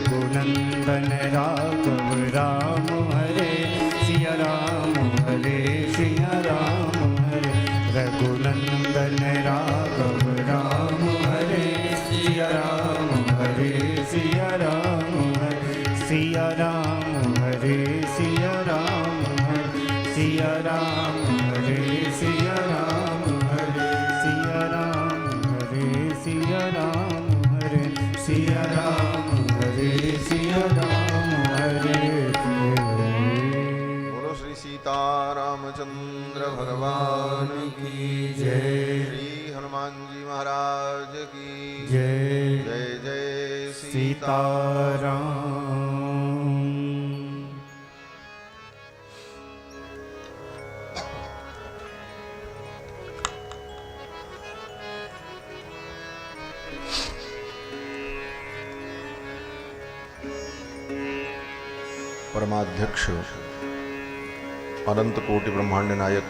रघुनंदन राघव राम हरे सिया राम हरे सिया राम हरे रघुनंदन राघव राम हरे सिया राम हरे सिया राम हरे सिया राम हरे सिया राम हरे सिया राम हरे सिया राम हरे सिया राम हरे सिया राम हरे सिया राम हरे सिया राम हरे। बोलो श्री सीतारामचंद्र भगवान की जय। श्री हनुमान जी महाराज की जय। जय जय सीताराम। परमाध्यक्ष अनंत कोटि ब्रह्मांड नायक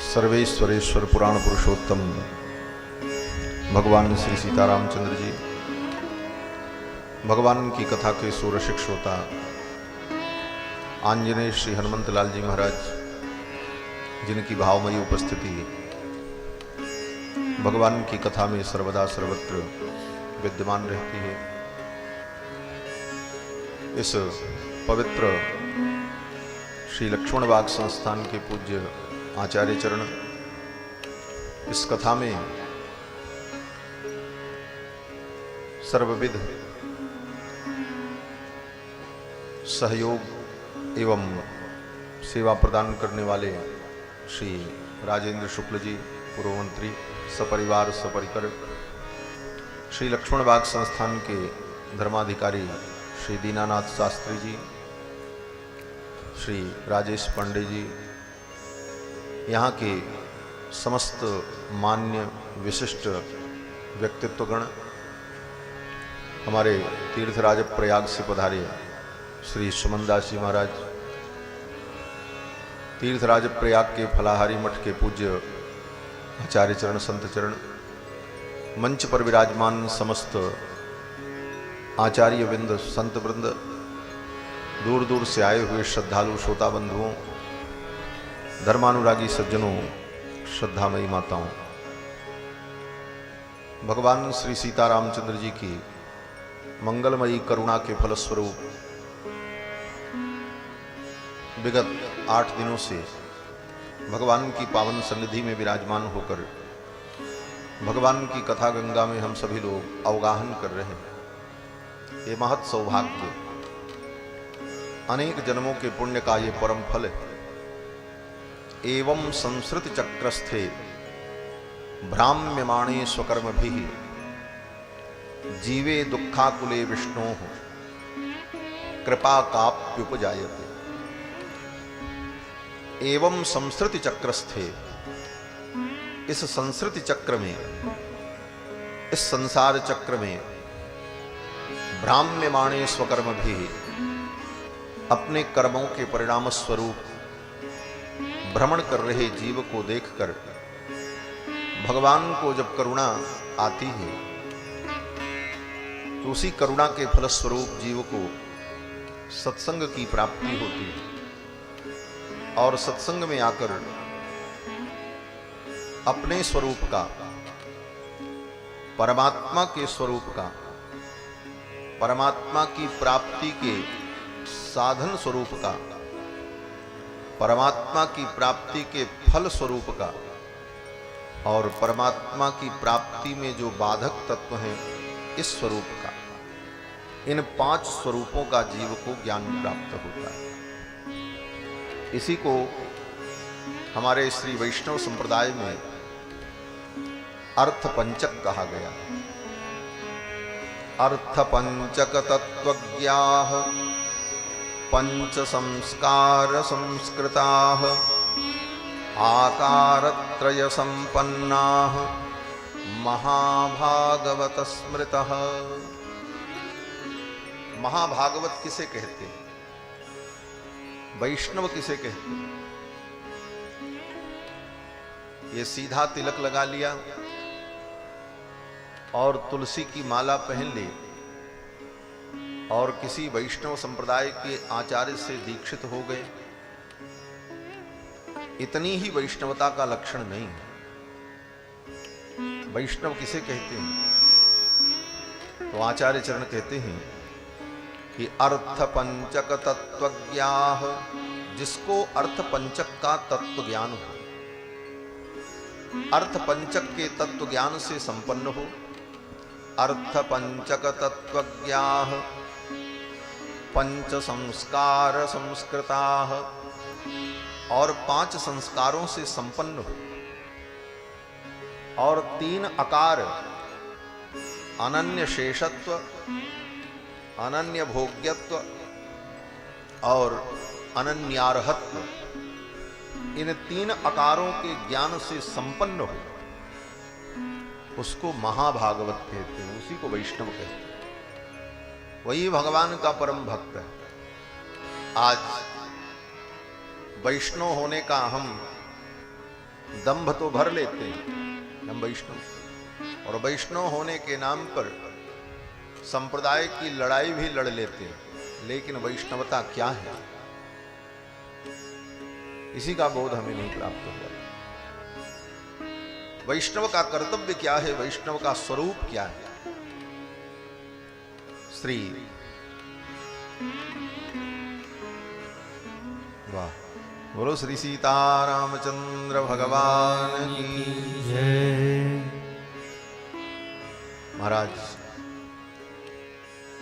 सर्वेश्वरेश्वर पुराण पुरुषोत्तम भगवान श्री सीतारामचंद्र जी, भगवान की कथा के सुरसिक श्रोता आंजनेय श्री हनुमंत लाल जी महाराज, जिनकी भावमयी उपस्थिति भगवान की कथा में सर्वदा सर्वत्र विद्यमान रहती है। इस पवित्र श्री लक्ष्मण बाग संस्थान के पूज्य आचार्य चरण इस कथा में सर्वविध सहयोग एवं सेवा प्रदान करने वाले श्री राजेंद्र शुक्ल जी, पूर्व मंत्री, सपरिवार सपरिकर श्री लक्ष्मण बाग संस्थान के धर्माधिकारी श्री दीनानाथ शास्त्री जी, श्री राजेश पांडे जी, यहाँ के समस्त मान्य विशिष्ट व्यक्तित्वगण, हमारे तीर्थराज प्रयाग से पधारे श्री सुमनदास जी महाराज, तीर्थराज प्रयाग के फलाहारी मठ के पूज्य आचार्य चरण संत चरण, मंच पर विराजमान समस्त आचार्य वृंद संत वृंद, दूर दूर से आए हुए श्रद्धालु श्रोता बंधुओं, धर्मानुरागी सज्जनों, श्रद्धामयी माताओं, भगवान श्री सीतारामचंद्र जी की मंगलमयी करुणा के फलस्वरूप विगत 8 दिनों से भगवान की पावन सन्निधि में विराजमान होकर भगवान की कथा गंगा में हम सभी लोग अवगाहन कर रहे हैं। ये महत सौभाग्य, अनेक जन्मों के पुण्य का ये परम फल है। एवं संसृत चक्रस्थे भ्राम्यमाणे स्वकर्मभिः जीवे दुःखाकुले विष्णोः कृपा काप्युपजायते। एवं संसृति चक्रस्थे, इस संसृति चक्र में, इस संसार चक्र में भ्राम्यमाणे स्वकर्म भी, अपने कर्मों के परिणाम स्वरूप भ्रमण कर रहे जीव को देखकर भगवान को जब करुणा आती है तो उसी करुणा के फलस्वरूप जीव को सत्संग की प्राप्ति होती है और सत्संग में आकर अपने स्वरूप का, परमात्मा के स्वरूप का, परमात्मा की प्राप्ति के साधन स्वरूप का, परमात्मा की प्राप्ति के फल स्वरूप का और परमात्मा की प्राप्ति में जो बाधक तत्व हैं इस स्वरूप का, इन 5 स्वरूपों का जीव को ज्ञान प्राप्त होता है। इसी को हमारे श्री वैष्णव संप्रदाय में अर्थ पंचक कहा गया। अर्थ पंचक तत्वज्ञाः पंच संस्कार संस्कृताः आकारत्रय संपन्नाः महाभागवत स्मृतः। महाभागवत किसे कहते हैं? वैष्णव किसे कहते हैं? ये सीधा तिलक लगा लिया और तुलसी की माला पहन ली और किसी वैष्णव संप्रदाय के आचार्य से दीक्षित हो गए, इतनी ही वैष्णवता का लक्षण नहीं है। वैष्णव किसे कहते हैं? तो आचार्य चरण कहते हैं कि अर्थ पंचक तत्वज्ञा, जिसको अर्थ पंचक का तत्व ज्ञान हो, अर्थ पंचक के तत्व ज्ञान से संपन्न हो। अर्थ पंचक तत्वज्ञा पंच संस्कार संस्कृता, और 5 संस्कारों से संपन्न हो, और 3 अकार अनन्य शेषत्व, अनन्य भोग्यत्व और अनन्यार्हत्व, इन 3 अकारों के ज्ञान से संपन्न हो, उसको महाभागवत कहते हैं, उसी को वैष्णव कहते हैं। वही भगवान का परम भक्त है। आज वैष्णव होने का हम दंभ तो भर लेते हैं, हम वैष्णव, और वैष्णव होने के नाम पर संप्रदाय की लड़ाई भी लड़ लेते हैं, लेकिन वैष्णवता क्या है, इसी का बोध हमें नहीं प्राप्त हुआ। वैष्णव का कर्तव्य क्या है, वैष्णव का स्वरूप क्या है? श्री वाह, बोलो श्री सीतारामचंद्र भगवान की जय। महाराज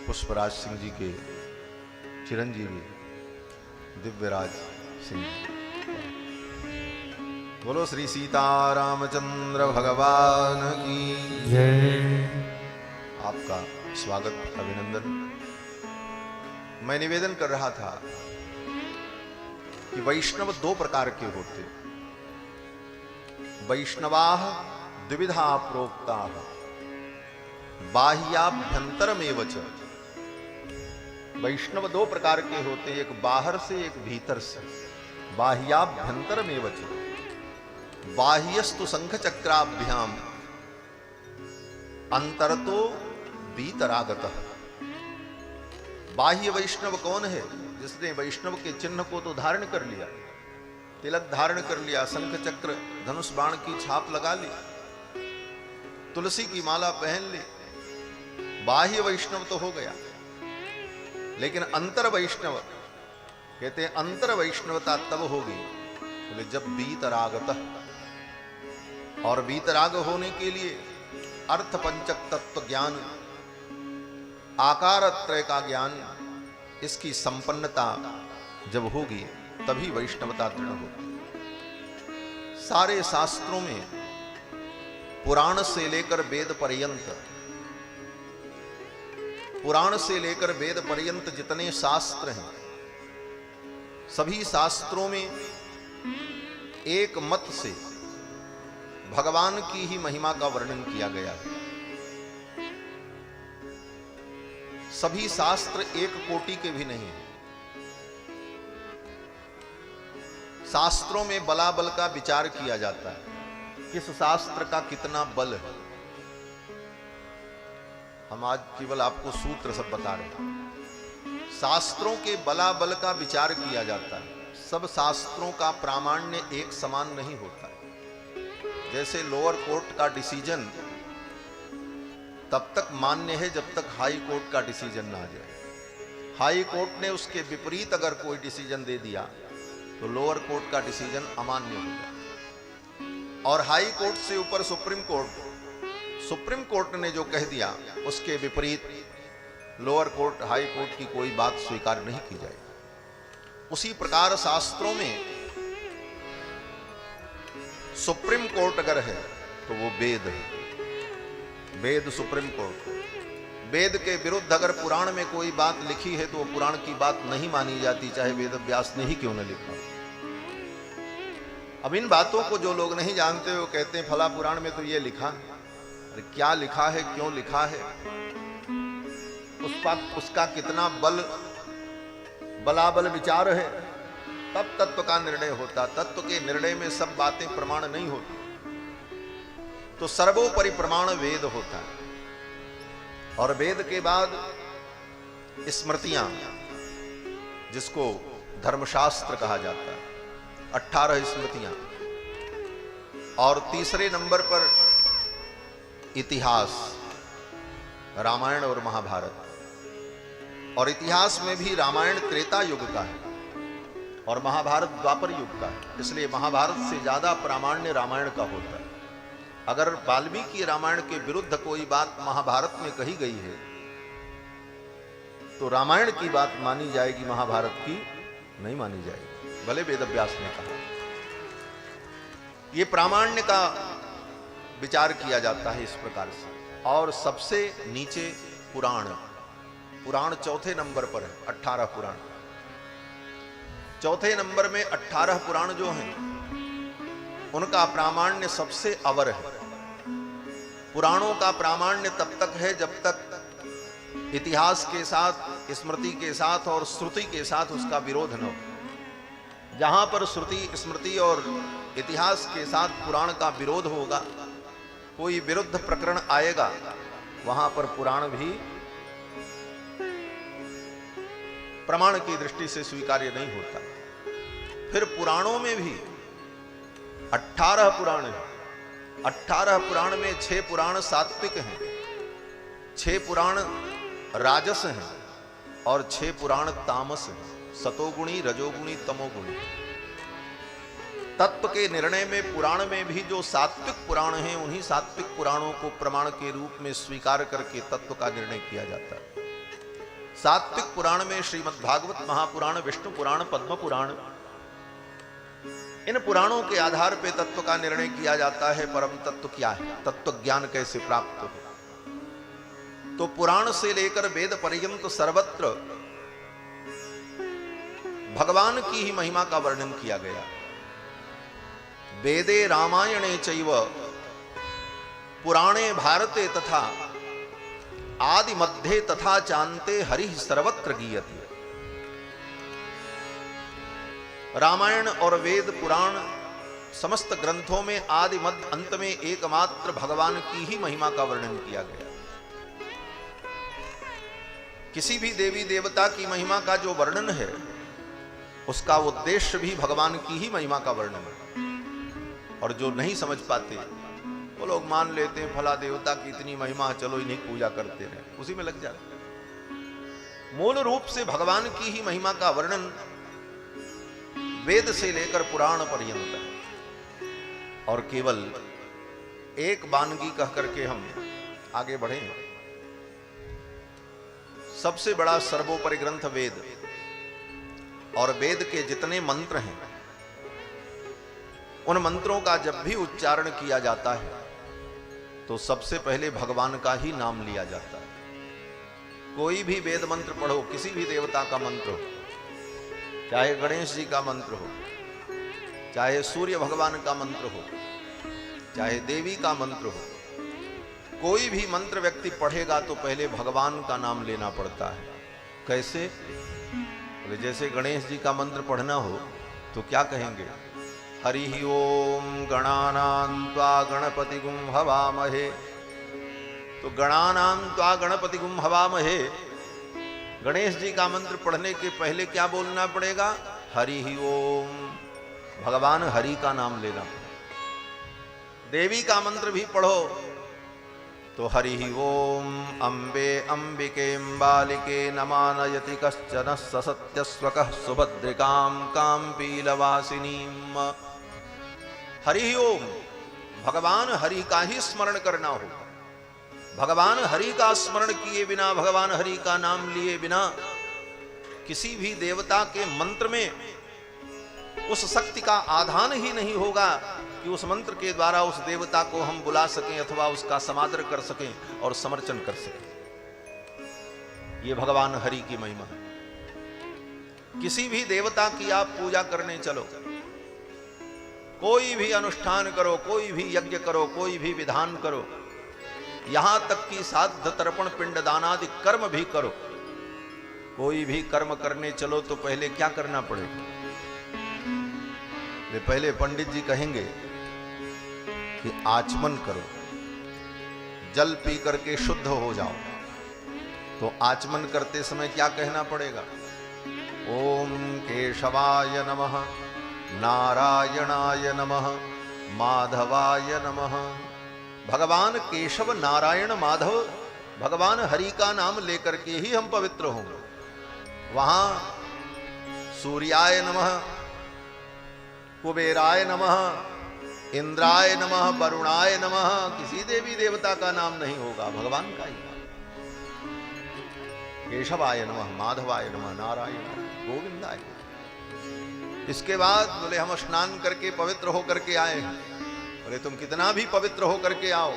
पुष्पराज सिंह जी के चिरंजीवी दिव्यराज सिंह जी, बोलो श्री सीतारामचंद्र भगवान की जय। आपका स्वागत, अभिनंदन। मैं निवेदन कर रहा था कि वैष्णव 2 प्रकार के होते। वैष्णवाः द्विविधा प्रोक्ताः बाह्याभ्यंतरमेव च। वैष्णव 2 प्रकार के होते, एक बाहर से एक भीतर से। बाह्याभ्यंतरमेव च, बाह्यस्तु शंख चक्राभ्याम अंतरतो वीतरागतः। बाह्य वैष्णव कौन है? जिसने वैष्णव के चिन्ह को तो धारण कर लिया, तिलक धारण कर लिया, शंख चक्र धनुष बाण की छाप लगा ली, तुलसी की माला पहन ली, बाह्य वैष्णव तो हो गया। लेकिन अंतर वैष्णव कहते हैं, अंतर वैष्णवता तब होगी बोले जब वीतरागतः। और वीतराग होने के लिए अर्थ पंचक तत्व ज्ञान, आकार त्रय का ज्ञान, इसकी संपन्नता जब होगी तभी वैष्णवता दृढ़ होगी। सारे शास्त्रों में पुराण से लेकर वेद पर्यंत, पुराण से लेकर वेद पर्यंत जितने शास्त्र हैं, सभी शास्त्रों में एक मत से भगवान की ही महिमा का वर्णन किया गया है। सभी शास्त्र एक कोटि के भी नहीं हैं। शास्त्रों में बलाबल का विचार किया जाता है, किस शास्त्र का कितना बल है। हम आज केवल आपको सूत्र सब बता रहे हैं। शास्त्रों के बलाबल का विचार किया जाता है। सब शास्त्रों का प्रामाण्य एक समान नहीं होता। जैसे लोअर कोर्ट का डिसीजन तब तक मान्य है जब तक हाई कोर्ट का डिसीजन ना आ जाए। हाई कोर्ट ने उसके विपरीत अगर कोई डिसीजन दे दिया तो लोअर कोर्ट का डिसीजन अमान्य होगा। और हाई कोर्ट से ऊपर सुप्रीम कोर्ट, सुप्रीम कोर्ट ने जो कह दिया उसके विपरीत लोअर कोर्ट, हाई कोर्ट की कोई बात स्वीकार नहीं की जाएगी। उसी प्रकार शास्त्रों में सुप्रीम कोर्ट अगर है तो वो वेद है। वेद सुप्रीम कोर्ट। वेद के विरुद्ध अगर पुराण में कोई बात लिखी है तो वो पुराण की बात नहीं मानी जाती, चाहे वेद व्यास ने ही क्यों न लिखा। अब इन बातों को जो लोग नहीं जानते वो कहते हैं फला पुराण में तो ये लिखा। अरे क्या लिखा है, क्यों लिखा है, उसका कितना बलाबल विचार है, तब तत्व का निर्णय होता। तत्व के निर्णय में सब बातें प्रमाण नहीं होती। तो सर्वोपरि प्रमाण वेद होता है। और वेद के बाद स्मृतियां, जिसको धर्मशास्त्र कहा जाता है, 18 स्मृतियां। और तीसरे नंबर पर इतिहास, रामायण और महाभारत। और इतिहास में भी रामायण त्रेता युग का है और महाभारत द्वापर युग का है, इसलिए महाभारत से ज्यादा प्रामाण्य रामायण का होता है। अगर वाल्मीकि रामायण के विरुद्ध कोई बात महाभारत में कही गई है तो रामायण की बात मानी जाएगी, महाभारत की नहीं मानी जाएगी, भले वेदव्यास ने कहा। यह प्रामाण्य का विचार किया जाता है इस प्रकार से। और सबसे नीचे पुराण, पुराण चौथे नंबर पर है, 18 पुराण। चौथे नंबर में 18 पुराण जो हैं उनका प्रामाण्य सबसे अवर है। पुराणों का प्रामाण्य तब तक है जब तक इतिहास के साथ, स्मृति के साथ और श्रुति के साथ उसका विरोध न हो। जहां पर श्रुति, स्मृति और इतिहास के साथ पुराण का विरोध होगा, कोई विरुद्ध प्रकरण आएगा, वहां पर पुराण भी प्रमाण की दृष्टि से स्वीकार्य नहीं होता। फिर पुराणों में भी 18 पुराण हैं। 18 पुराण में 6 पुराण सात्विक हैं, 6 पुराण राजस हैं और 6 पुराण तामस हैं, सतोगुणी, रजोगुणी, तमोगुणी। तत्व के निर्णय में पुराण में भी जो सात्विक पुराण हैं, उन्हीं सात्विक पुराणों को प्रमाण के रूप में स्वीकार करके तत्व का निर्णय किया जाता है। सात्विक पुराण में श्रीमद् भागवत महापुराण, विष्णु पुराण, पद्म पुराण, इन पुराणों के आधार पर तत्व का निर्णय किया जाता है। परम तत्व क्या है, तत्व ज्ञान कैसे प्राप्त हो। तो पुराण से लेकर वेद पर्यंत सर्वत्र भगवान की ही महिमा का वर्णन किया गया। वेदे रामायणे चैव पुराणे भारते तथा आदि मध्ये तथा चान्ते हरिः सर्वत्र गीयते। रामायण और वेद पुराण समस्त ग्रंथों में आदि मध्य अंत में एकमात्र भगवान की ही महिमा का वर्णन किया गया। किसी भी देवी देवता की महिमा का जो वर्णन है, उसका उद्देश्य भी भगवान की ही महिमा का वर्णन है। और जो नहीं समझ पाते वो लोग मान लेते हैं फला देवता की इतनी महिमा, चलो इन्हीं पूजा करते रहे, उसी में लग जाते। मूल रूप से भगवान की ही महिमा का वर्णन वेद से लेकर पुराण पर्यंत है। और केवल एक वानगी कह करके हम आगे बढ़े। सबसे बड़ा सर्वोपरि ग्रंथ वेद, और वेद के जितने मंत्र हैं, उन मंत्रों का जब भी उच्चारण किया जाता है तो सबसे पहले भगवान का ही नाम लिया जाता है। कोई भी वेद मंत्र पढ़ो, किसी भी देवता का मंत्र हो, चाहे गणेश जी का मंत्र हो, चाहे सूर्य भगवान का मंत्र हो, चाहे देवी का मंत्र हो, कोई भी मंत्र व्यक्ति पढ़ेगा तो पहले भगवान का नाम लेना पड़ता है। कैसे? जैसे गणेश जी का मंत्र पढ़ना हो तो क्या कहेंगे? हरिः ओम गणानां त्वा गणपतिगुं हवामहे। तो गणानां त्वा गणपतिगुं हवामहे, गणेश जी का मंत्र पढ़ने के पहले क्या बोलना पड़ेगा? हरिः ओम, भगवान हरि का नाम लेना पड़ेगा। देवी का मंत्र भी पढ़ो तो हरिः ओम अम्बे अम्बिकेम्बालिके नमानयति कश्चन ससत्यस्वकः सुभद्रिकां कां पीलवासिनीम्। हरिः ओम, भगवान हरि का ही स्मरण करना हो। भगवान हरि का स्मरण किए बिना, भगवान हरि का नाम लिए बिना किसी भी देवता के मंत्र में उस शक्ति का आधान ही नहीं होगा कि उस मंत्र के द्वारा उस देवता को हम बुला सकें अथवा उसका समादर कर सकें और समर्चन कर सकें। ये भगवान हरि की महिमा है। किसी भी देवता की आप पूजा करने चलो, कोई भी अनुष्ठान करो, कोई भी यज्ञ करो, कोई भी विधान करो, यहां तक कि साध तर्पण पिंड दानादि कर्म भी करो, कोई भी कर्म करने चलो तो पहले क्या करना पड़ेगा? वे पहले पंडित जी कहेंगे कि आचमन करो, जल पी करके शुद्ध हो जाओ, तो आचमन करते समय क्या कहना पड़ेगा? ओम केशवाय नमः, नारायणाय नमः, माधवाय नमः। भगवान केशव, नारायण, माधव, भगवान हरि का नाम लेकर के ही हम पवित्र होंगे। वहां सूर्याय नमः, कुबेराय नमः, इंद्राय नमः, वरुणाय नमः, किसी देवी देवता का नाम नहीं होगा, भगवान का ही नाम। केशवाय नमः, माधवाय नमः, नारायण, गोविंदाय। इसके बाद बोले हम स्नान करके पवित्र होकर के आए हैं। बोले तुम कितना भी पवित्र होकर के आओ,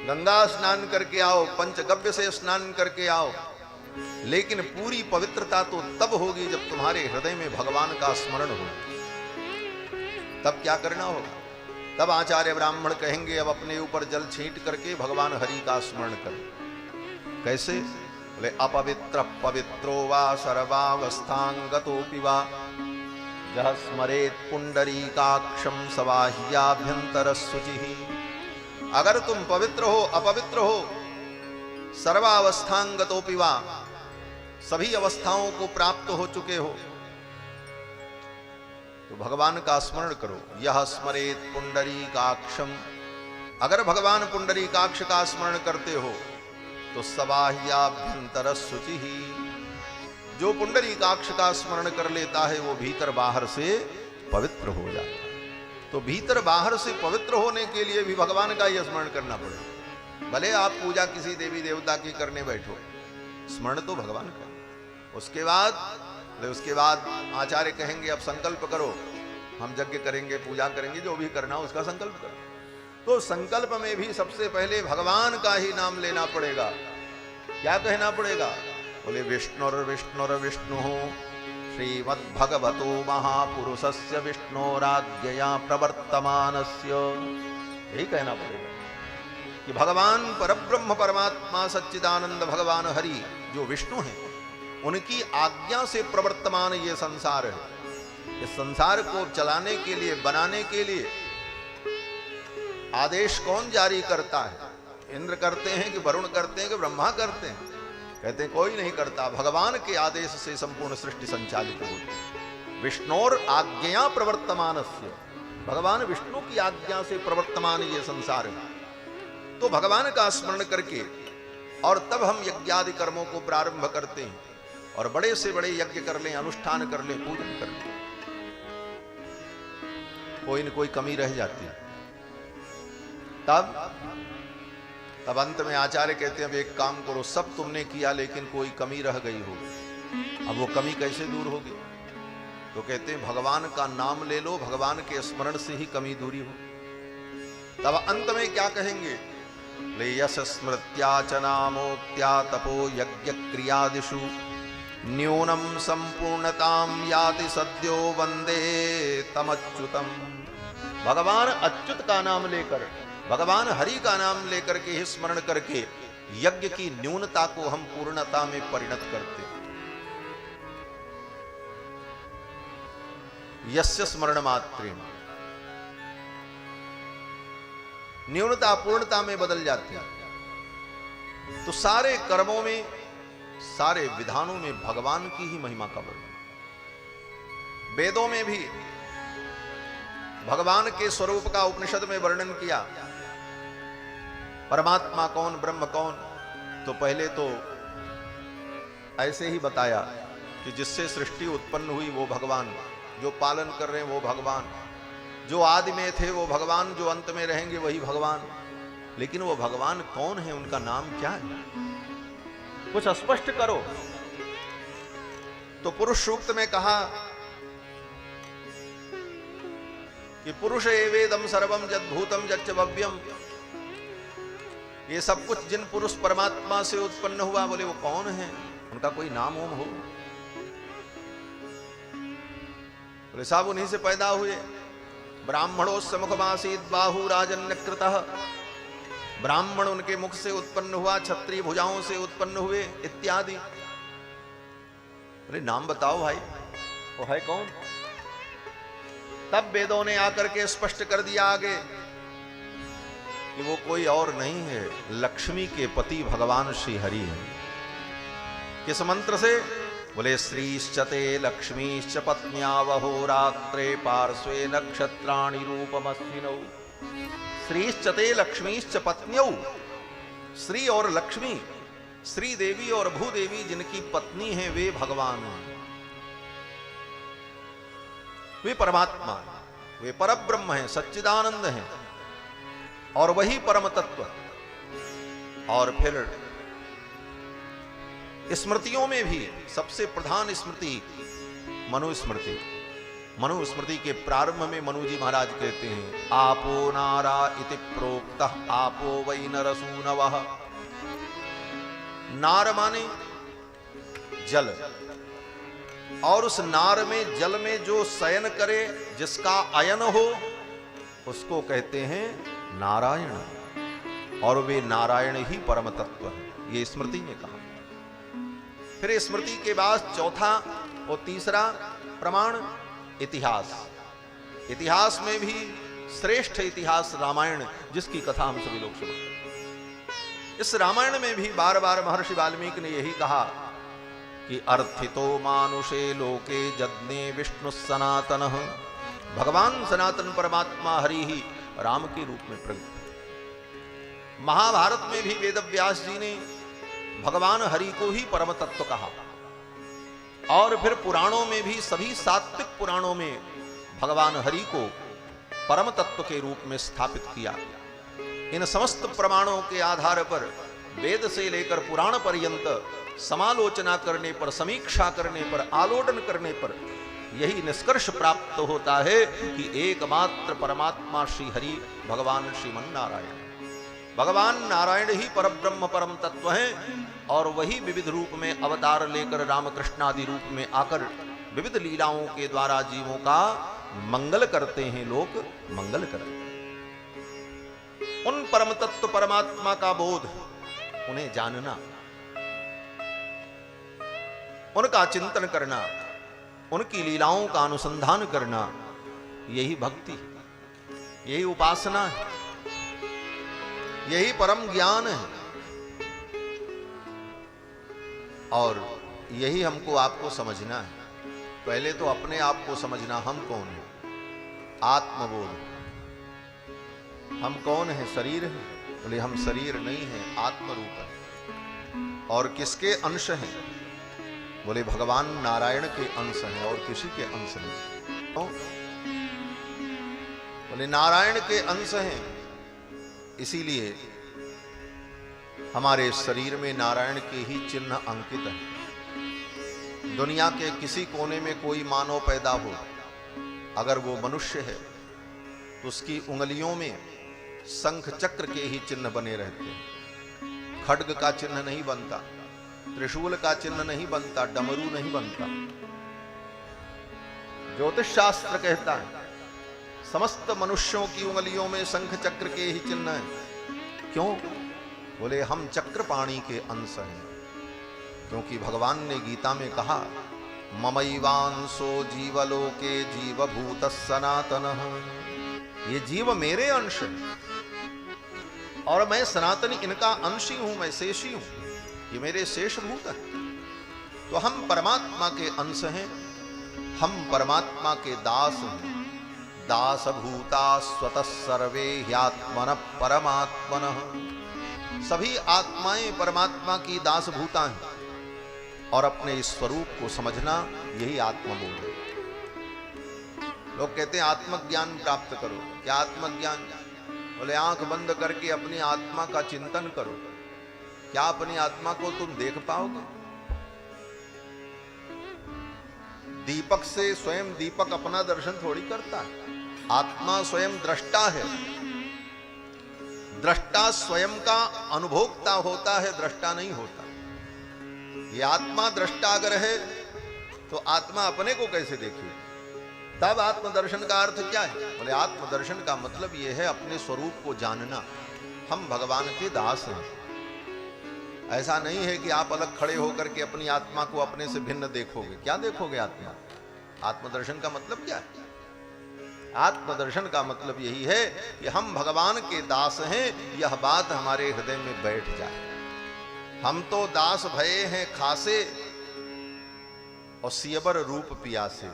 गंगा स्नान करके आओ, पंचगव्य से स्नान करके आओ, लेकिन पूरी पवित्रता तो तब होगी जब तुम्हारे हृदय में भगवान का स्मरण हो। तब क्या करना होगा? तब आचार्य ब्राह्मण कहेंगे अब अपने ऊपर जल छींट करके भगवान हरि का स्मरण करो। कैसे? बोले अपवित्र पवित्रो वा सर्वावस्थांगतोऽपि वा जह स्मरेत पुंडरीकाक्षम सवाह्याभ्यंतर शुचिः। अगर तुम पवित्र हो, अपवित्र हो, सर्वावस्थांगतोऽपि वा, सभी अवस्थाओं को प्राप्त हो चुके हो, तो भगवान का स्मरण करो। यह स्मरेत पुंडरीकाक्षम, अगर भगवान पुंडरीकाक्ष का स्मरण करते हो तो सबाह्याभ्यंतर शुचिः, जो पुंडरीकाक्ष का स्मरण कर लेता है वो भीतर बाहर से पवित्र हो जाता है। तो भीतर बाहर से पवित्र होने के लिए भी भगवान का ही स्मरण करना पड़ेगा। भले आप पूजा किसी देवी देवता की करने बैठो, स्मरण तो भगवान का। उसके बाद आचार्य कहेंगे अब संकल्प करो, हम यज्ञ करेंगे, पूजा करेंगे, जो भी करना हो उसका संकल्प करो। तो संकल्प में भी सबसे पहले भगवान का ही नाम लेना पड़ेगा। क्या कहना पड़ेगा? बोले विष्णुर्विष्णुर्विष्णु श्रीमद्भगवतो महापुरुषस्य विष्णोराज्ञया प्रवर्तमानस्य, यही कहना पड़ेगा कि भगवान परब्रह्म परमात्मा सच्चिदानंद भगवान हरि जो विष्णु हैं, उनकी आज्ञा से प्रवर्तमान ये संसार है। इस संसार को चलाने के लिए, बनाने के लिए आदेश कौन जारी करता है? इंद्र करते हैं कि वरुण करते हैं कि ब्रह्मा करते हैं? कहते हैं कोई नहीं करता, भगवान के आदेश से संपूर्ण सृष्टि संचालित होती है। विष्णोर आज्ञया प्रवर्तमानस्य, भगवान विष्णु की आज्ञा से प्रवर्तमान ये संसार है। तो भगवान का स्मरण करके और तब हम यज्ञादि कर्मों को प्रारंभ करते हैं और बड़े से बड़े यज्ञ कर लें, अनुष्ठान कर लें, पूजन कर लें, कोई न कोई कमी रह जाती है। तब अंत में आचार्य कहते हैं अब एक काम करो, सब तुमने किया लेकिन कोई कमी रह गई हो, अब वो कमी कैसे दूर होगी? तो कहते हैं भगवान का नाम ले लो, भगवान के स्मरण से ही कमी दूरी हो। तब अंत में क्या कहेंगे? यश स्मृत्या च नामोक्त्या तपो यज्ञ क्रियादिषु न्यूनम संपूर्णताम याति सद्यो वंदे तमच्युतम। भगवान अच्युत का नाम लेकर, भगवान हरि का नाम लेकर के ही स्मरण करके यज्ञ की न्यूनता को हम पूर्णता में परिणत करते हैं। यस्य स्मरण मात्रेण न्यूनता पूर्णता में बदल जाती है। तो सारे कर्मों में, सारे विधानों में भगवान की ही महिमा का वर्णन। वेदों में भी भगवान के स्वरूप का उपनिषद में वर्णन किया। परमात्मा कौन, ब्रह्म कौन? तो पहले तो ऐसे ही बताया कि जिससे सृष्टि उत्पन्न हुई वो भगवान, जो पालन कर रहे हैं वो भगवान, जो आदि में थे वो भगवान, जो अंत में रहेंगे वही भगवान। लेकिन वो भगवान कौन है, उनका नाम क्या है? कुछ स्पष्ट करो। तो पुरुष सूक्त में कहा कि पुरुष एवेदम सर्वम जद्भूतम जच्च भव्यम, ये सब कुछ जिन पुरुष परमात्मा से उत्पन्न हुआ, बोले वो कौन है, उनका कोई नाम ओम हो? बोले साहब उन्हीं से पैदा हुए। ब्राह्मणोस्य मुखमासीत बाहु राजन्यकृतः, ब्राह्मण उनके मुख से उत्पन्न हुआ, क्षत्रिय भुजाओं से उत्पन्न हुए इत्यादि। बोले नाम बताओ भाई, वो है कौन? तब वेदों ने आकर के स्पष्ट कर दिया आगे कि वो कोई और नहीं है, लक्ष्मी के पति भगवान श्री हरि हैं। किस मंत्र से? बोले श्रीश्चते लक्ष्मीश्च पत्न्यावहोरात्रे पार्श्वे नक्षत्राणि रूपमस्विनौ। श्रीश्चते लक्ष्मीश्च पत्न्यौ, श्री और लक्ष्मी, श्री देवी और भूदेवी जिनकी पत्नी है वे भगवान हैं, वे परमात्मा हैं, वे परब्रह्म हैं, सच्चिदानंद हैं और वही परम तत्व। और फिर स्मृतियों में भी सबसे प्रधान स्मृति मनुस्मृति। मनुस्मृति के प्रारंभ में मनु जी महाराज कहते हैं आपो नारा इति प्रोक्तः आपो वै नरसूनवः। नार माने जल, और उस नार में जल में जो शयन करे, जिसका अयन हो, उसको कहते हैं नारायण, और वे नारायण ही परम तत्व है। ये स्मृति ने कहा। फिर स्मृति के बाद चौथा और तीसरा प्रमाण इतिहास। इतिहास में भी श्रेष्ठ इतिहास रामायण, जिसकी कथा हम सभी लोग सुनते। इस रामायण में भी बार बार महर्षि वाल्मीकि ने यही कहा कि अर्थितो मानुषे लोके जज्ञे विष्णु सनातन। भगवान सनातन परमात्मा हरि ही राम के रूप में प्रकट। महाभारत में भी वेदव्यास जी ने भगवान हरि को ही परम तत्व कहा, और फिर पुराणों में भी सभी सात्विक पुराणों में भगवान हरि को परम तत्व के रूप में स्थापित किया। इन समस्त प्रमाणों के आधार पर वेद से लेकर पुराण पर्यंत समालोचना करने पर, समीक्षा करने पर, आलोडन करने पर यही निष्कर्ष प्राप्त होता है कि एकमात्र परमात्मा श्री हरि भगवान श्रीमन नारायण, भगवान नारायण ही परब्रह्म परम तत्व हैं, और वही विविध रूप में अवतार लेकर रामकृष्ण आदि रूप में आकर विविध लीलाओं के द्वारा जीवों का मंगल करते हैं, लोक मंगल करते हैं। उन परम तत्व परमात्मा का बोध, उन्हें जानना, उनका चिंतन करना, उनकी लीलाओं का अनुसंधान करना, यही भक्ति, यही उपासना है, यही परम ज्ञान है। और यही हमको आपको समझना है। पहले तो अपने आप को समझना, हम कौन हैं, आत्मबोध। हम कौन हैं? शरीर है? बोले हम शरीर नहीं है, आत्मरूप है। और किसके अंश हैं? बोले भगवान नारायण के अंश हैं, और किसी के अंश नहीं। तो बोले नारायण के अंश हैं, इसीलिए हमारे शरीर में नारायण के ही चिन्ह अंकित हैं। दुनिया के किसी कोने में कोई मानव पैदा हो, अगर वो मनुष्य है तो उसकी उंगलियों में शंख चक्र के ही चिन्ह बने रहते हैं। खड्ग का चिन्ह नहीं बनता, त्रिशूल का चिन्ह नहीं बनता, डमरू नहीं बनता। ज्योतिष शास्त्र कहता है समस्त मनुष्यों की उंगलियों में शंख चक्र के ही चिन्ह हैं। क्यों? बोले हम चक्रपाणी के अंश हैं, क्योंकि भगवान ने गीता में कहा ममैवांशो जीवलोके जीवभूत सनातनः। ये जीव मेरे अंश हैं और मैं सनातनी, इनका अंश ही हूं, मैं शेषी हूं, ये मेरे शेष भूत है। तो हम परमात्मा के अंश हैं, हम परमात्मा के दास हैं। दास भूता स्वतः सर्वे ह्यात्मन परमात्मनः। सभी आत्माएं परमात्मा की दास भूता हैं, और अपने इस स्वरूप को समझना यही आत्मबोध है। लोग कहते हैं आत्मज्ञान प्राप्त करो। क्या आत्मज्ञान? बोले आंख बंद करके अपनी आत्मा का चिंतन करो। क्या अपनी आत्मा को तुम देख पाओगे? दीपक से स्वयं दीपक अपना दर्शन थोड़ी करता है। आत्मा स्वयं दृष्टा है। दृष्टा स्वयं का अनुभोक्ता होता है, दृष्टा नहीं होता। ये आत्मा दृष्टा अगर है तो आत्मा अपने को कैसे देखे? तब आत्मदर्शन का अर्थ क्या है? बोले आत्मदर्शन का मतलब यह है अपने स्वरूप को जानना। हम भगवान के दास हैं। ऐसा नहीं है कि आप अलग खड़े होकर के अपनी आत्मा को अपने से भिन्न देखोगे। क्या देखोगे आत्मा? आत्मदर्शन का मतलब क्या है? आत्मदर्शन का मतलब यही है कि हम भगवान के दास हैं, यह बात हमारे हृदय में बैठ जाए। हम तो दास भये हैं खासे और सियबर रूप पियासे।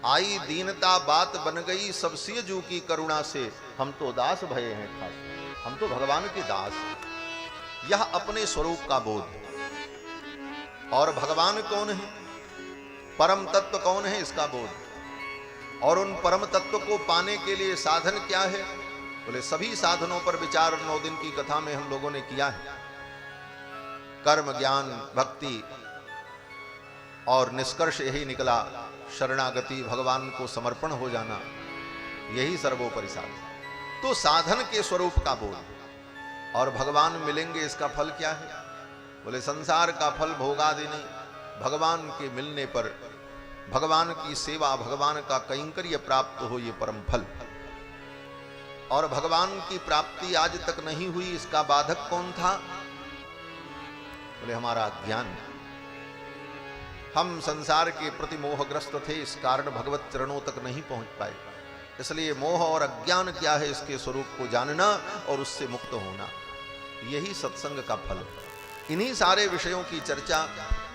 आई दीनता बात बन गई सब सियजू की करुणा से। हम तो दास भये हैं खासे, हम तो भगवान के दास हैं। यह अपने स्वरूप का बोध। और भगवान कौन है, परम तत्व कौन है, इसका बोध। और उन परम तत्व को पाने के लिए साधन क्या है? बोले सभी साधनों पर विचार 9 दिन की कथा में हम लोगों ने किया है। कर्म, ज्ञान, भक्ति और निष्कर्ष यही निकला, शरणागति, भगवान को समर्पण हो जाना, यही सर्वोपरि साधन। तो साधन के स्वरूप का बोध। और भगवान मिलेंगे, इसका फल क्या है? बोले संसार का फल भोगादि नहीं, भगवान के मिलने पर भगवान की सेवा, भगवान का कैंकर्य प्राप्त हो, ये परम फल। और भगवान की प्राप्ति आज तक नहीं हुई, इसका बाधक कौन था? बोले हमारा ज्ञान। हम संसार के प्रति मोहग्रस्त थे, इस कारण भगवत चरणों तक नहीं पहुंच पाए। इसलिए मोह और अज्ञान क्या है, इसके स्वरूप को जानना और उससे मुक्त होना, यही सत्संग का फल है। इन्हीं सारे विषयों की चर्चा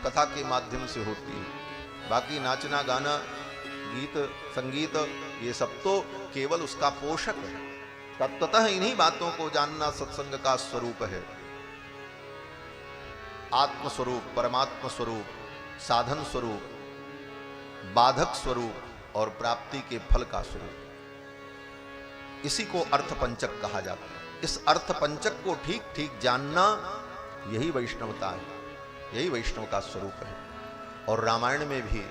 कथा के माध्यम से होती है। बाकी नाचना, गाना, गीत, संगीत, ये सब तो केवल उसका पोषक है। तत्वतः इन्हीं बातों को जानना सत्संग का स्वरूप है। आत्म स्वरूप, परमात्म स्वरूप, साधन स्वरूप, बाधक स्वरूप और प्राप्ति के फल का स्वरूप, इसी को अर्थ पंचक कहा जाता है। इस अर्थ पंचक को ठीक ठीक जानना, यही वैष्णवता है, यही वैष्णव का स्वरूप है। और रामायण में भी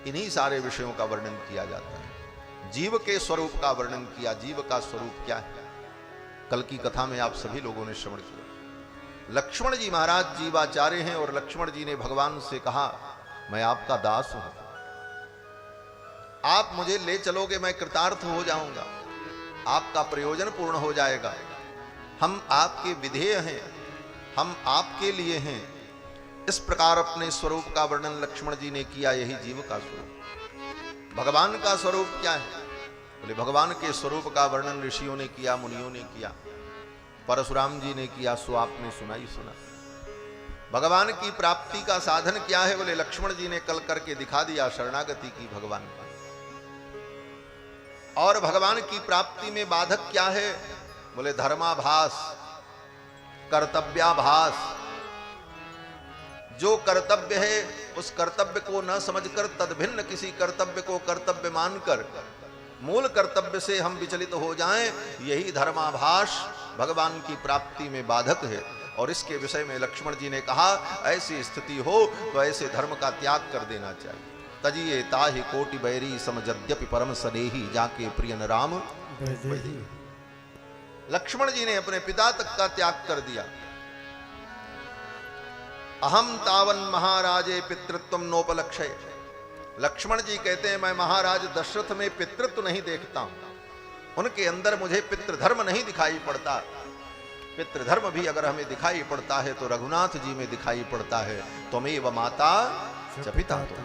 इन्हीं सारे विषयों का वर्णन किया जाता है। जीव के स्वरूप का वर्णन किया। जीव का स्वरूप क्या है, कल की कथा में आप सभी लोगों ने श्रवण किया। लक्ष्मण जी महाराज जीवाचार्य हैं और लक्ष्मण जी ने भगवान से कहा, मैं आपका दास हूं, आप मुझे ले चलोगे, मैं कृतार्थ हो जाऊंगा, आपका प्रयोजन पूर्ण हो जाएगा। हम आपके विधेय हैं, हम आपके लिए हैं। इस प्रकार अपने स्वरूप का वर्णन लक्ष्मण जी ने किया। यही जीव का स्वरूप। भगवान का स्वरूप क्या है? बोले भगवान के स्वरूप का वर्णन ऋषियों ने किया, मुनियों ने किया, परशुराम जी ने किया, सो आपने सुना ही सुना। भगवान की प्राप्ति का साधन क्या है? बोले लक्ष्मण जी ने कल करके दिखा दिया, शरणागति की भगवान का। और भगवान की प्राप्ति में बाधक क्या है? बोले धर्माभास, कर्तव्याभास। जो कर्तव्य है उस कर्तव्य को न समझकर तदभिन्न किसी कर्तव्य को कर्तव्य मानकर मूल कर्तव्य से हम विचलित हो जाएं, यही धर्माभास भगवान की प्राप्ति में बाधक है। और इसके विषय में लक्ष्मण जी ने कहा, ऐसी स्थिति हो तो ऐसे धर्म का त्याग कर देना चाहिए। तजिए ताहि कोटि बैरी समजद्यपि परम सनेही जाके प्रियन राम। लक्ष्मण जी ने अपने पिता तक का त्याग कर दिया। अहम तावन महाराजे पितृत्व नोपलक्षय। लक्ष्मण जी कहते हैं, मैं महाराज दशरथ में पितृत्व नहीं देखता हूं, उनके अंदर मुझे पितृधर्म नहीं दिखाई पड़ता। पितृधर्म भी अगर हमें दिखाई पड़ता है तो रघुनाथ जी में दिखाई पड़ता है। त्वमेव माता च पिता तुम।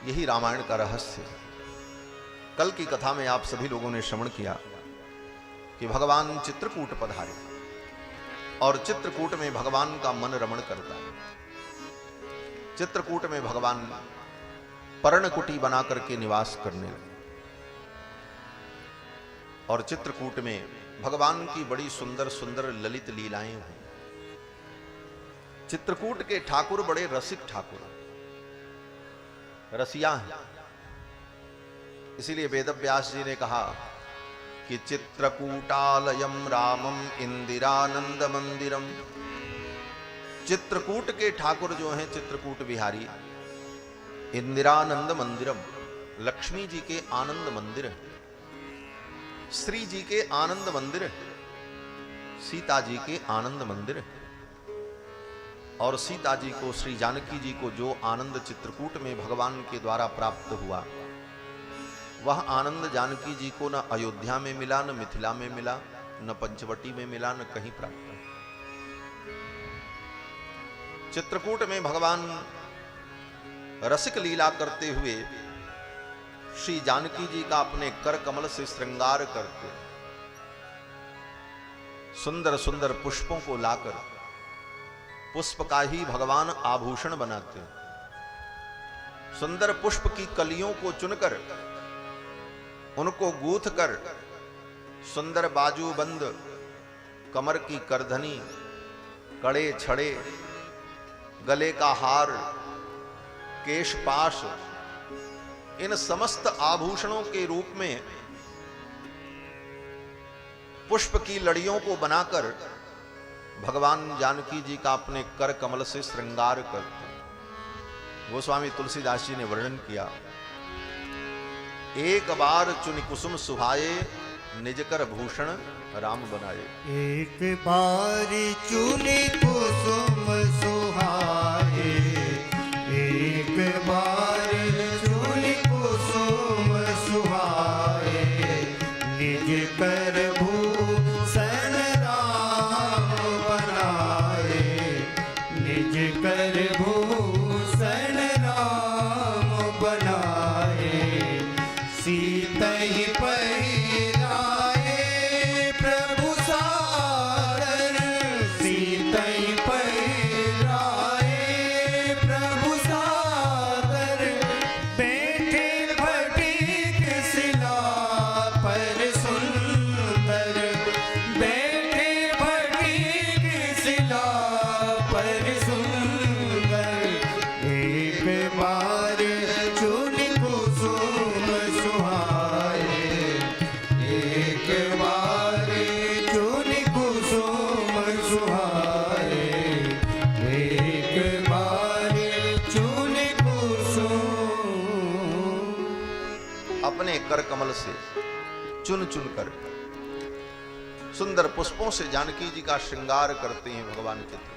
यही रामायण का रहस्य है। कल की कथा में आप सभी लोगों ने श्रवण किया कि भगवान चित्रकूट पधारे और चित्रकूट में भगवान का मन रमण करता है। चित्रकूट में भगवान पर्णकुटी बना करके निवास करने लगे और चित्रकूट में भगवान की बड़ी सुंदर सुंदर ललित लीलाएं हुई। चित्रकूट के ठाकुर बड़े रसिक ठाकुर, रसिया हैं। इसीलिए वेदव्यास जी ने कहा कि चित्रकूटालयम रामम इंदिरानंद मंदिरम। चित्रकूट के ठाकुर जो हैं, चित्रकूट बिहारी, इंदिरानंद मंदिरम, लक्ष्मी जी के आनंद मंदिर है, श्री जी के आनंद मंदिर है, सीता जी के आनंद मंदिर है। और सीता जी को, श्री जानकी जी को जो आनंद चित्रकूट में भगवान के द्वारा प्राप्त हुआ, वह आनंद जानकी जी को न अयोध्या में मिला, न मिथिला में मिला, न पंचवटी में मिला, न कहीं प्राप्त। चित्रकूट में भगवान रसिक लीला करते हुए श्री जानकी जी का अपने कर कमल से श्रृंगार करते सुंदर सुंदर पुष्पों को लाकर पुष्प का ही भगवान आभूषण बनाते हैं। सुंदर पुष्प की कलियों को चुनकर उनको गूंथ कर सुंदर बाजूबंद, कमर की करधनी, कड़े छड़े, गले का हार, केशपाश, इन समस्त आभूषणों के रूप में पुष्प की लड़ियों को बनाकर भगवान जानकी जी का अपने कर कमल से श्रृंगार करते हैं। गोस्वामी तुलसीदास जी ने वर्णन किया, एक बार चुनि कुसुम सुहाए, निज कर भूषण राम बनाए। एक बार चुनि कुसुम सुहाए, एक बार चुनि कुसुम सुहाए, निज कर भूषण राम बनाए, निज कर भूषण राम बनाए। सीतहि पहिराए प्रभु सादर, सीतहि पहिराए प्रभु सादर, बैठे फटीक शिला पर सुंदर, बैठे फटीक शिला पर सुंदर। एक बार चुनि कुसुम सुहाए, एक बार चुनि कुसुम सुहाए, एक बार चुनि कुसुम। अपने कर कमल से चुन चुन कर सुंदर पुष्पों से जानकी जी का श्रृंगार करते हैं भगवान चित्रकूट।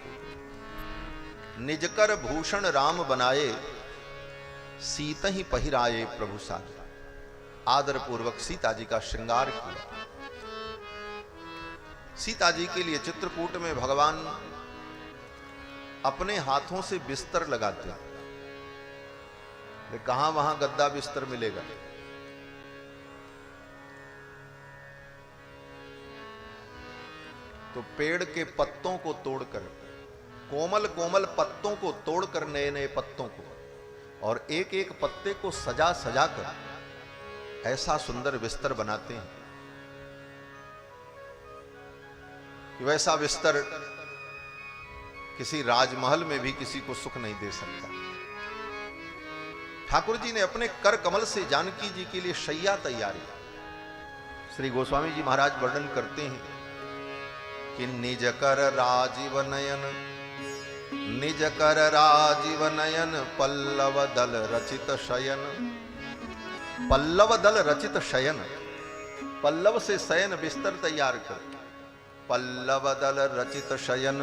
निज कर भूषण राम बनाए, सीतहि पहिराए प्रभु सादर। आदर पूर्वक सीता जी का श्रृंगार किया। सीता जी के लिए चित्रकूट में भगवान अपने हाथों से बिस्तर लगाते हैं। कहां वहां गद्दा बिस्तर मिलेगा? तो पेड़ के पत्तों को तोड़कर, कोमल कोमल पत्तों को तोड़कर, नए नए पत्तों को, और एक एक पत्ते को सजा सजा कर ऐसा सुंदर बिस्तर बनाते हैं कि वैसा बिस्तर किसी राजमहल में भी किसी को सुख नहीं दे सकता। ठाकुर जी ने अपने कर कमल से जानकी जी के लिए शैया तैयार की। श्री गोस्वामी जी महाराज वर्णन करते हैं कि निज कर राजीव नयन, निज कर राजीव नयन, पल्लव दल रचित शयन। पल्लव दल रचित शयन, पल्लव से शयन बिस्तर तैयार कर। पल्लव दल रचित शयन,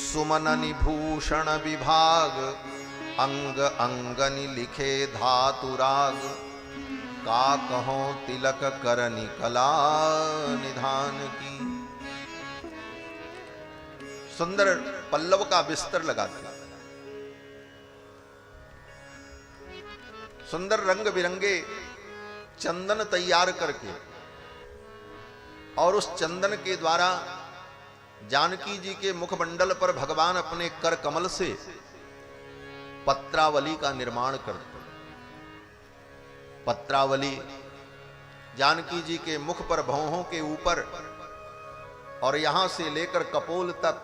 सुमननि भूषण विभाग, अंग अंगनि लिखे धातुराग। का कहो तिलक करनि कला निधान की। सुंदर पल्लव का बिस्तर लगाते, सुंदर रंग बिरंगे चंदन तैयार करके, और उस चंदन के द्वारा जानकी जी के मुखमंडल पर भगवान अपने कर कमल से पत्रावली का निर्माण करते। पत्रावली जानकी जी के मुख पर, भौहों के ऊपर, और यहां से लेकर कपोल तक,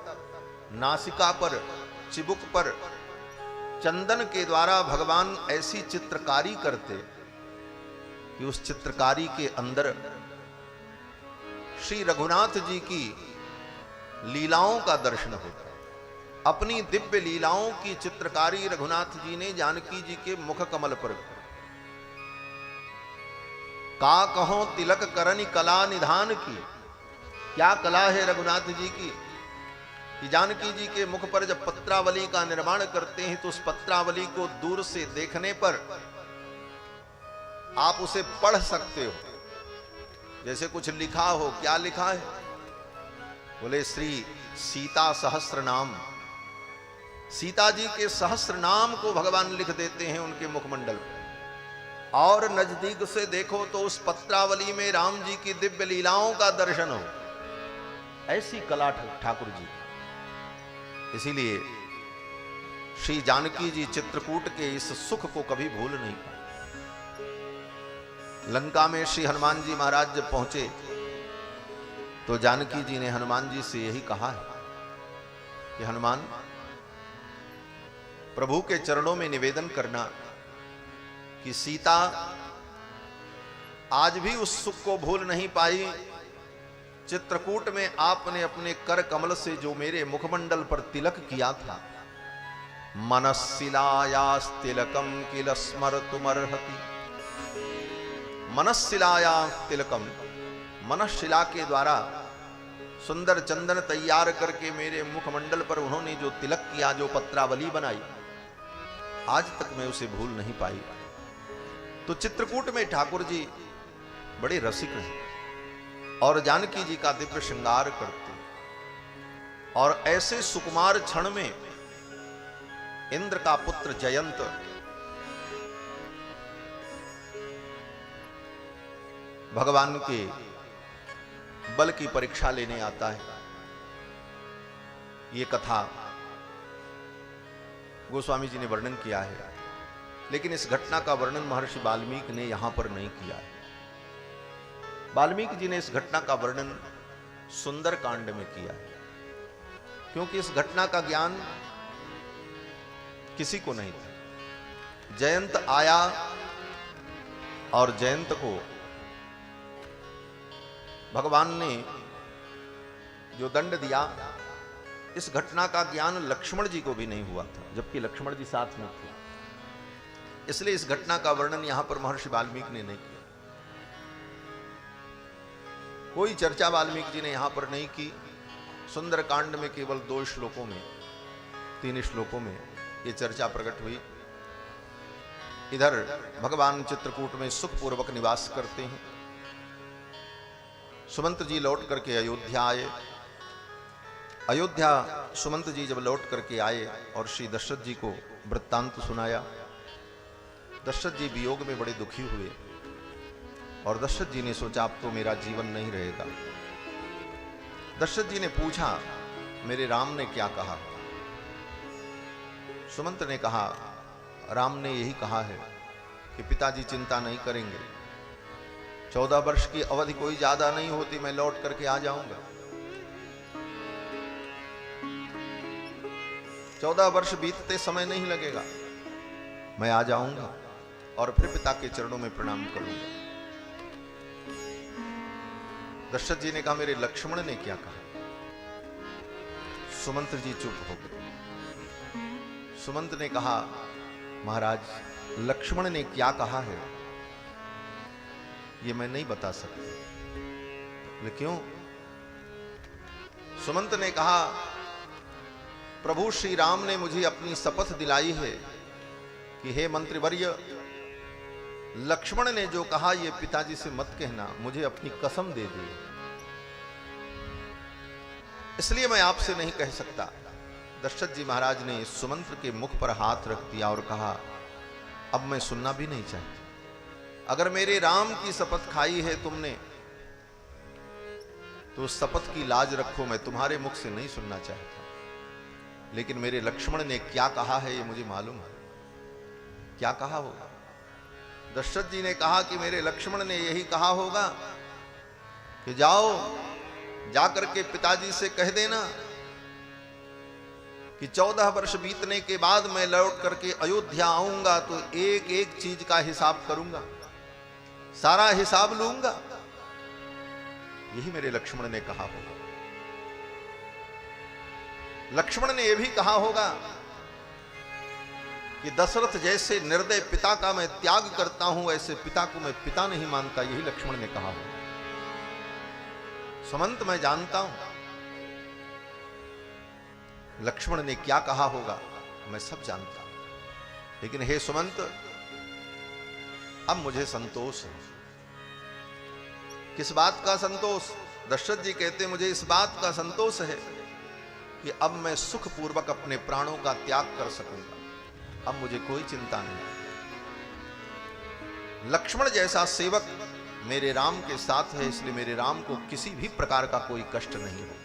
नासिका पर, चिबुक पर चंदन के द्वारा भगवान ऐसी चित्रकारी करते कि उस चित्रकारी के अंदर श्री रघुनाथ जी की लीलाओं का दर्शन होता। अपनी दिव्य लीलाओं की चित्रकारी रघुनाथ जी ने जानकी जी के मुख कमल पर। का कहो तिलक करनि कला निधान की। क्या कला है रघुनाथ जी की कि जानकी जी के मुख पर जब पत्रावली का निर्माण करते हैं तो उस पत्रावली को दूर से देखने पर आप उसे पढ़ सकते हो, जैसे कुछ लिखा हो। क्या लिखा है? बोले श्री सीता सहस्र नाम। सीता जी के सहस्र नाम को भगवान लिख देते हैं उनके मुखमंडल पर। और नजदीक से देखो तो उस पत्रावली में राम जी की दिव्य लीलाओं का दर्शन हो। ऐसी कला ठाकुर जी। इसीलिए श्री जानकी जी चित्रकूट के इस सुख को कभी भूल नहीं पाए। लंका में श्री हनुमान जी महाराज जब पहुंचे तो जानकी जी ने हनुमान जी से यही कहा है कि हनुमान, प्रभु के चरणों में निवेदन करना कि सीता आज भी उस सुख को भूल नहीं पाई। चित्रकूट में आपने अपने कर कमल से जो मेरे मुखमंडल पर तिलक किया था, मनस्शिलायास तिलकम किल स्मर्तुमर्हति। मनस्शिलाया तिलकम, मनस्शिला के द्वारा सुंदर चंदन तैयार करके मेरे मुखमंडल पर उन्होंने जो तिलक किया, जो पत्रावली बनाई, आज तक मैं उसे भूल नहीं पाई। तो चित्रकूट में ठाकुर जी बड़े रसिक हैं और जानकी जी का दिव्य श्रृंगार करते हैं। और ऐसे सुकुमार क्षण में इंद्र का पुत्र जयंत भगवान के बल की परीक्षा लेने आता है। ये कथा गोस्वामी जी ने वर्णन किया है, लेकिन इस घटना का वर्णन महर्षि वाल्मीकि ने यहां पर नहीं किया है। वाल्मीकि जी ने इस घटना का वर्णन सुंदर कांड में किया है, क्योंकि इस घटना का ज्ञान किसी को नहीं था। जयंत आया और जयंत को भगवान ने जो दंड दिया, इस घटना का ज्ञान लक्ष्मण जी को भी नहीं हुआ था, जबकि लक्ष्मण जी साथ में थे। इसलिए इस घटना का वर्णन यहां पर महर्षि वाल्मीकि ने नहीं किया। कोई चर्चा वाल्मीकि जी ने यहां पर नहीं की। सुंदर कांड में केवल 2 श्लोकों में, 3 श्लोकों में ये चर्चा प्रकट हुई। इधर भगवान चित्रकूट में सुखपूर्वक निवास करते हैं। सुमंत जी लौट करके अयोध्या आए। अयोध्या सुमंत जी जब लौट करके आए और श्री दशरथ जी को वृत्तांत सुनाया, दशरथ जी वियोग में बड़े दुखी हुए और दशरथ जी ने सोचा अब तो मेरा जीवन नहीं रहेगा। दशरथ जी ने पूछा, मेरे राम ने क्या कहा? सुमंत ने कहा, राम ने यही कहा है कि पिताजी चिंता नहीं करेंगे, 14 वर्ष की अवधि कोई ज्यादा नहीं होती, मैं लौट करके आ जाऊंगा। 14 वर्ष बीतते समय नहीं लगेगा, मैं आ जाऊंगा और फिर पिता के चरणों में प्रणाम करूंगा। दशरथ जी ने कहा, मेरे लक्ष्मण ने क्या कहा? सुमंत जी चुप हो गए। सुमंत ने कहा, महाराज, लक्ष्मण ने क्या कहा है ये मैं नहीं बता सकता। लेकिन क्यों? सुमंत ने कहा, प्रभु श्री राम ने मुझे अपनी शपथ दिलाई है कि हे मंत्रीवर्य, लक्ष्मण ने जो कहा ये पिताजी से मत कहना, मुझे अपनी कसम दे दी, इसलिए मैं आपसे नहीं कह सकता। दशरथ जी महाराज ने सुमंत के मुख पर हाथ रख दिया और कहा, अब मैं सुनना भी नहीं चाहता। अगर मेरे राम की शपथ खाई है तुमने तो उस शपथ की लाज रखो, मैं तुम्हारे मुख से नहीं सुनना चाहता। लेकिन मेरे लक्ष्मण ने क्या कहा है ये मुझे मालूम है। क्या कहा होगा? दशरथ जी ने कहा कि मेरे लक्ष्मण ने यही कहा होगा कि जाओ, जाकर के पिताजी से कह देना कि 14 वर्ष बीतने के बाद मैं लौट करके अयोध्या आऊंगा तो एक एक चीज का हिसाब करूंगा, सारा हिसाब लूंगा। यही मेरे लक्ष्मण ने कहा होगा। लक्ष्मण ने यह भी कहा होगा कि दशरथ जैसे निर्दय पिता का मैं त्याग करता हूं, ऐसे पिता को मैं पिता नहीं मानता। यही लक्ष्मण ने कहा होगा। सुमंत मैं जानता हूं लक्ष्मण ने क्या कहा होगा, मैं सब जानता हूं। लेकिन हे सुमंत, अब मुझे संतोष है। किस बात का संतोष? दशरथ जी कहते, मुझे इस बात का संतोष है कि अब मैं सुखपूर्वक अपने प्राणों का त्याग कर सकूंगा। अब मुझे कोई चिंता नहीं। लक्ष्मण जैसा सेवक मेरे राम के साथ है, इसलिए मेरे राम को किसी भी प्रकार का कोई कष्ट नहीं होगा।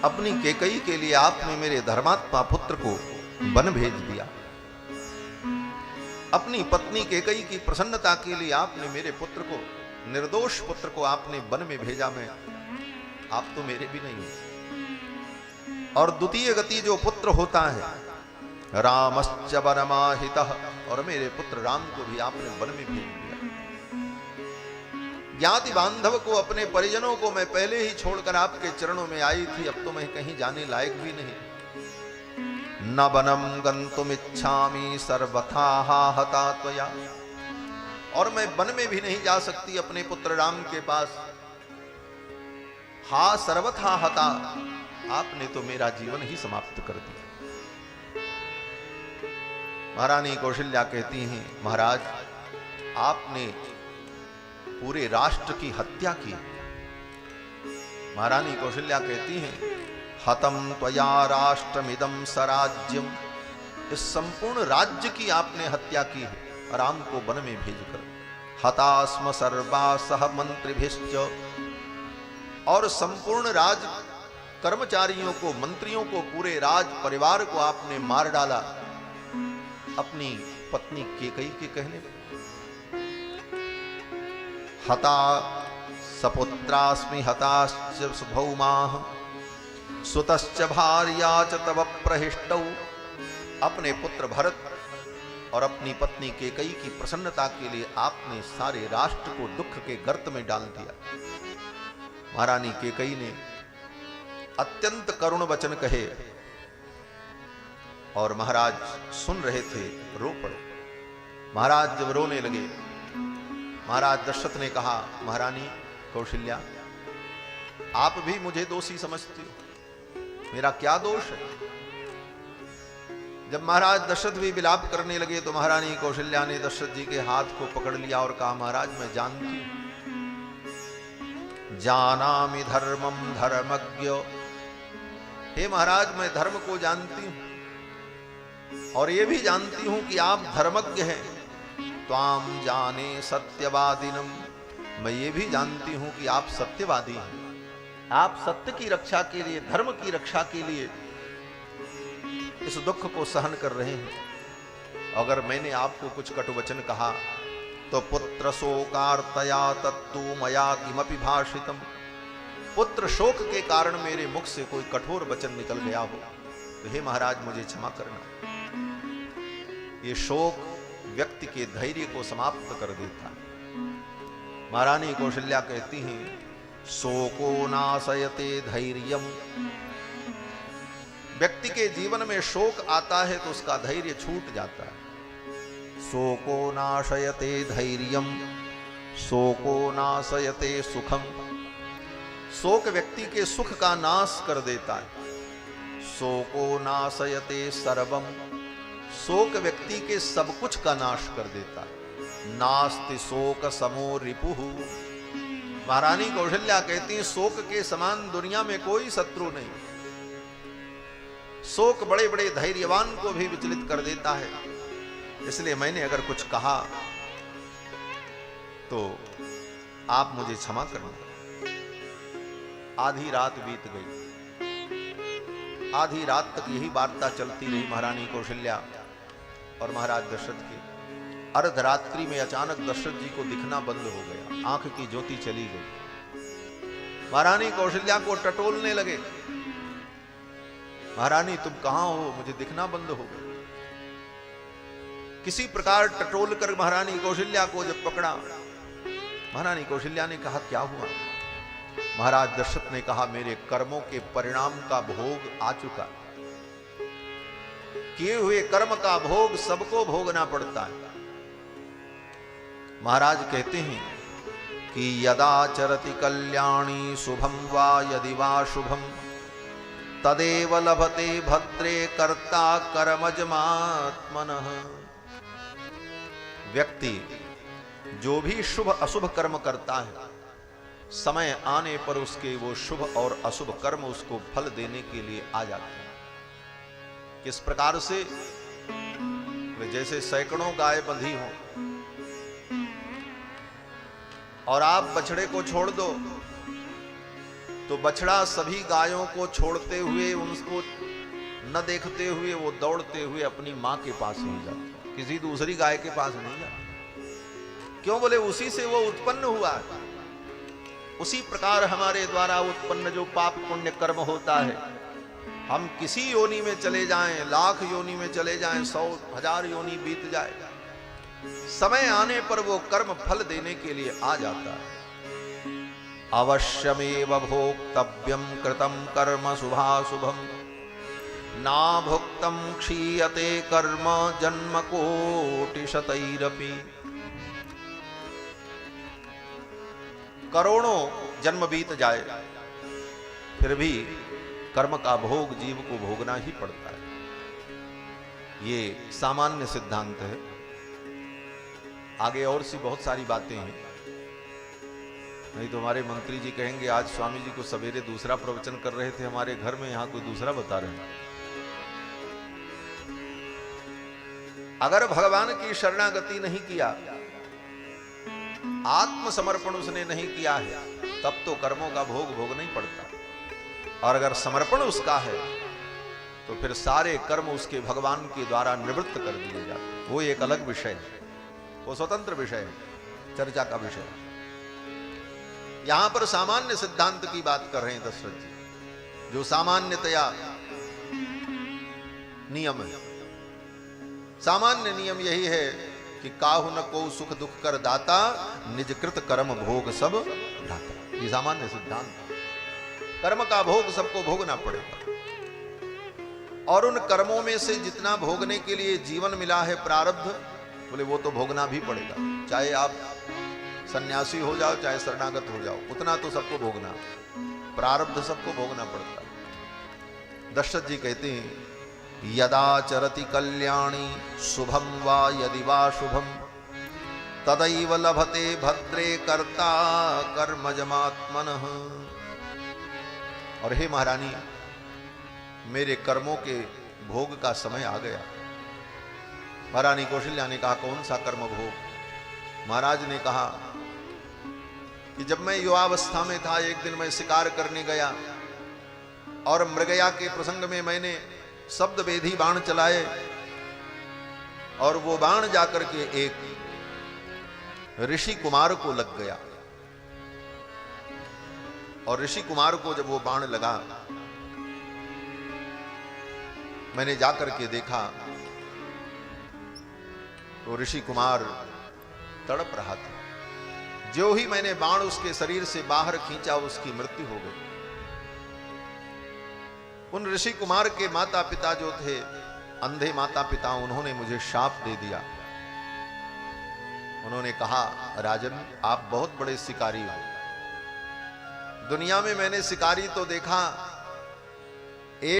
अपनी केकई के लिए आपने मेरे धर्मात्मा पुत्र को वन भेज दिया। अपनी पत्नी केकई की प्रसन्नता के लिए आपने मेरे पुत्र को, निर्दोष पुत्र को आपने वन में भेजा। मैं, आप तो मेरे भी नहीं हो। और द्वितीय गति जो पुत्र होता है, रामश्च वनमाहितः, और मेरे पुत्र राम को भी आपने वन में भेज दिया। ज्ञाति बांधव को, अपने परिजनों को मैं पहले ही छोड़कर आपके चरणों में आई थी, अब तो मैं कहीं जाने लायक भी नहीं। न वनम गंतुमिच्छामि सर्वथा हता त्वया, और मैं वन में भी नहीं जा सकती अपने पुत्र राम के पास। हा सर्वथा हता, आपने तो मेरा जीवन ही समाप्त कर दिया। महारानी कौशल्या कहती हैं, महाराज आपने पूरे राष्ट्र की हत्या की। महारानी कौशल्या कहती हैं, हतम त्वया राष्ट्रमिदं सराज्यम, इस संपूर्ण राज्य की आपने हत्या की है राम को वन में भेजकर। हतास्म सर्वा सह मंत्रिभिश्च, और संपूर्ण राज कर्मचारियों को, मंत्रियों को, पूरे राज परिवार को आपने मार डाला अपनी पत्नी केकई के कहने पर। हता सपुत्रास्मि हताश्च भौमाः सुतश्च भार्या च तव प्रहिष्टौ, अपने पुत्र भरत और अपनी पत्नी केकई की प्रसन्नता के लिए आपने सारे राष्ट्र को दुख के गर्त में डाल दिया। महारानी केकई ने अत्यंत करुण वचन कहे और महाराज सुन रहे थे, रो पड़े। महाराज जब रोने लगे, महाराज दशरथ ने कहा, महारानी कौशल्या आप भी मुझे दोषी समझती हो, मेरा क्या दोष है? जब महाराज दशरथ भी विलाप करने लगे तो महारानी कौशल्या ने दशरथ जी के हाथ को पकड़ लिया और कहा, महाराज मैं जानती हूं, जानामि धर्मम धर्मज्ञ, हे महाराज मैं धर्म को जानती हूं और ये भी जानती हूं कि आप धर्मज्ञ हैं। त्वाम जाने सत्यवादिनम, मैं ये भी जानती हूं कि आप सत्यवादी हैं। आप सत्य की रक्षा के लिए, धर्म की रक्षा के लिए इस दुख को सहन कर रहे हैं। अगर मैंने आपको कुछ कटुवचन कहा तो पुत्र शोकार्तया तत्तु मया किमपि भाषितम, पुत्र शोक के कारण मेरे मुख से कोई कठोर वचन निकल गया हो तो हे महाराज मुझे क्षमा करना। ये शोक व्यक्ति के धैर्य को समाप्त कर देता है। महारानी कौशल्या कहती हैं, शोको नाशयते धैर्यम, व्यक्ति के जीवन में शोक आता है तो उसका धैर्य छूट जाता है। शोको नाशयते धैर्यम शोको नाशयते सुखम, शोक व्यक्ति के सुख का नाश कर देता है। शोको नाशयते सर्वम, शोक व्यक्ति के सब कुछ का नाश कर देता है। नास्ति शोक समो रिपुः, महारानी कौशल्या कहती हैं, शोक के समान दुनिया में कोई शत्रु नहीं। शोक बड़े बड़े धैर्यवान को भी विचलित कर देता है। इसलिए मैंने अगर कुछ कहा तो आप मुझे क्षमा करना। आधी रात बीत गई। आधी रात तक यही वार्ता चलती रही महारानी कौशल्या और महाराज दशरथ की। अर्धरात्रि में अचानक दशरथ जी को दिखना बंद हो गया, आंख की ज्योति चली गई। महारानी कौशल्या को टटोलने लगे, महारानी तुम कहां हो, मुझे दिखना बंद हो गया। किसी प्रकार टटोल कर महारानी कौशल्या को जब पकड़ा, महारानी कौशल्या ने कहा क्या हुआ? महाराज दशरथ ने कहा, मेरे कर्मों के परिणाम का भोग आ चुका। किए हुए कर्म का भोग सबको भोगना पड़ता है। महाराज कहते हैं कि यदा चरति कल्याणी शुभम वा यदि वा शुभम तदेव लभते भद्रे कर्ता कर्मजमात्मनः। व्यक्ति जो भी शुभ अशुभ कर्म करता है, समय आने पर उसके वो शुभ और अशुभ कर्म उसको फल देने के लिए आ जाते हैं। किस प्रकार से? जैसे सैकड़ों गाय बंधी हो और आप बछड़े को छोड़ दो तो बछड़ा सभी गायों को छोड़ते हुए, उनको न देखते हुए वो दौड़ते हुए अपनी मां के पास ही जाता, किसी दूसरी गाय के पास नहीं जाता। क्यों? बोले उसी से वो उत्पन्न हुआ है। उसी प्रकार हमारे द्वारा उत्पन्न जो पाप पुण्य कर्म होता है, हम किसी योनि में चले जाएं, लाख योनि में चले जाएं, 100,000 योनि बीत जाए, समय आने पर वो कर्म फल देने के लिए आ जाता है। अवश्यमेव भोक्तव्यम कृतम कर्म शुभाशुभम, ना भुक्तम क्षीयते कर्म जन्म कोटिशतैरपि। करोड़ों जन्म बीत जाए फिर भी कर्म का भोग जीव को भोगना ही पड़ता है। ये सामान्य सिद्धांत है। आगे और सी बहुत सारी बातें हैं, नहीं तो हमारे मंत्री जी कहेंगे आज स्वामी जी को सवेरे दूसरा प्रवचन कर रहे थे हमारे घर में, यहां कोई दूसरा बता रहे हैं। अगर भगवान की शरणागति नहीं किया, आत्मसमर्पण उसने नहीं किया है, तब तो कर्मों का भोग भोगना ही पड़ता। और अगर समर्पण उसका है तो फिर सारे कर्म उसके भगवान के द्वारा निवृत्त कर दिए जाते। वो एक अलग विषय है, वो स्वतंत्र विषय है, चर्चा का विषय है। यहां पर सामान्य सिद्धांत की बात कर रहे हैं दशरथ जी, जो सामान्यतया नियम है। सामान्य नियम यही है कि काहु न को सुख दुख कर दाता, निज कृत कर्म भोग सब दाता। ये सामान्य सिद्धांत है। कर्म का भोग सबको भोगना पड़ेगा, और उन कर्मों में से जितना भोगने के लिए जीवन मिला है प्रारब्ध, बोले वो तो भोगना भी पड़ेगा। चाहे आप सन्यासी हो जाओ, चाहे शरणागत हो जाओ, उतना तो सबको भोगना, प्रारब्ध सबको भोगना पड़ता है। दशरथ जी कहते हैं, यदा चरति कल्याणी शुभम वा यदि वा शुभम, तदैव लभते भद्रे कर्ता कर्मजमात्मनः। और हे महारानी, मेरे कर्मों के भोग का समय आ गया। महारानी कौशल्या ने कहा, कौन सा कर्म भोग? महाराज ने कहा कि जब मैं युवावस्था में था, एक दिन मैं शिकार करने गया और मृगया के प्रसंग में मैंने शब्द वेधी बाण चलाए, और वो बाण जाकर के एक ऋषि कुमार को लग गया। और ऋषि कुमार को जब वो बाण लगा, मैंने जाकर के देखा तो ऋषि कुमार तड़प रहा था। जो ही मैंने बाण उसके शरीर से बाहर खींचा, उसकी मृत्यु हो गई। उन ऋषि कुमार के माता पिता जो थे, अंधे माता पिता, उन्होंने मुझे शाप दे दिया। उन्होंने कहा, राजन आप बहुत बड़े शिकारी हो। दुनिया में मैंने शिकारी तो देखा